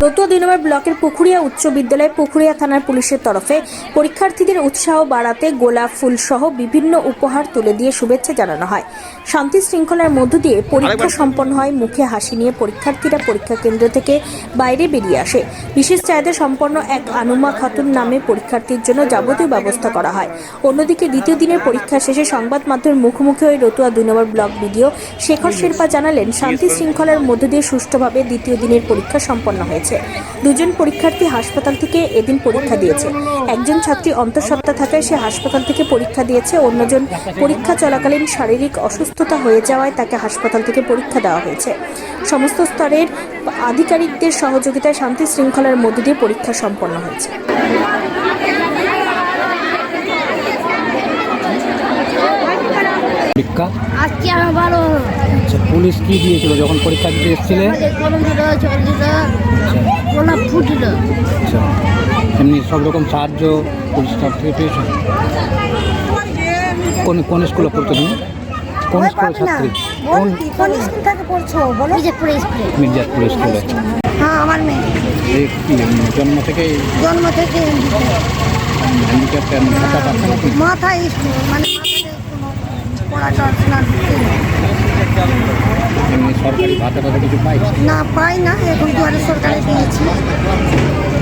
রতুয়া ২ নম্বর ব্লকের পুকুরিয়া উচ্চ বিদ্যালয় পুকুরিয়া থানার পুলিশের তরফে পরীক্ষার্থীদের উৎসাহ বাড়াতে গোলাপ ফুল সহ বিভিন্ন উপহার তুলে দিয়ে শুভেচ্ছা জানানো হয়। শান্তি শৃঙ্খলার মধ্য দিয়ে পরীক্ষা সম্পন্ন হয়। মুখে হাসি নিয়ে পরীক্ষার্থীরা পরীক্ষা কেন্দ্র থেকে বাইরে বেরিয়ে আসে। বিশেষ চাহিদা সম্পন্ন এক আনুমা খাতুন নামে পরীক্ষার্থীর জন্য যাবতীয় ব্যবস্থা করা হয়। অন্যদিকে দ্বিতীয় দিনের পরীক্ষা শেষে সংবাদ মাধ্যমের মুখোমুখি হয়ে রতুয়া ২ নম্বর ব্লক বিডিও শেখর শেরপা জানালেন, শান্তি শৃঙ্খলার মধ্য দিয়ে সুষ্ঠুভাবে দ্বিতীয় দিনের পরীক্ষা সম্পন্ন হয়েছে। দুজন পরীক্ষার্থী হাসপাতাল থেকে এদিন পরীক্ষা দিয়েছে। একজন ছাত্রী অন্তঃসত্ত্বা থাকায় সে হাসপাতাল থেকে পরীক্ষা দিয়েছে। অন্যজন পরীক্ষা চলাকালীন শারীরিক অসুস্থতা হয়ে যাওয়ায় তাকে হাসপাতাল থেকে পরীক্ষা দেওয়া হয়েছে। সমস্ত স্তরের আধিকারিকদের সহযোগিতায় শান্তি শৃঙ্খলার মধ্য দিয়ে পরীক্ষা সম্পন্ন হয়েছে। আজকে আমার ভালো পুলিশ কি দিয়েছিল যখন পরীক্ষা দিতে এসেছিলে? গোলাপ ফুল দিল। আচ্ছা, এমনি সব রকম সাহায্য পুলিশ তরফ থেকে পেয়েছো? কোন স্কুলে পড়তো তুমি? কোন স্কুলের ছাত্রী? কোন স্কুল থেকে পড়ছো বলো? মির্জাপুর স্কুলে। হ্যাঁ, আমার মেয়ে এই কি জন্ম থেকে হ্যান্ডিক্যাপ ভাতা পাচ্ছে নাকি? মাথায় মানে পড়াশোনা এমনি সরকারি ভাতা টাতা কিছু পাই না, পাই না। এখন দুয়ারে সরকারে দিয়েছি।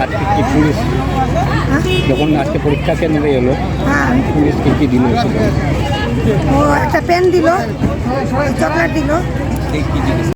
আজকে কি পুলিশ যখন আজকে পরীক্ষা কেন্দ্রে এলো, হ্যাঁ, পুলিশ কি দিল? ও একটা পেন দিল, চকলেট দিল।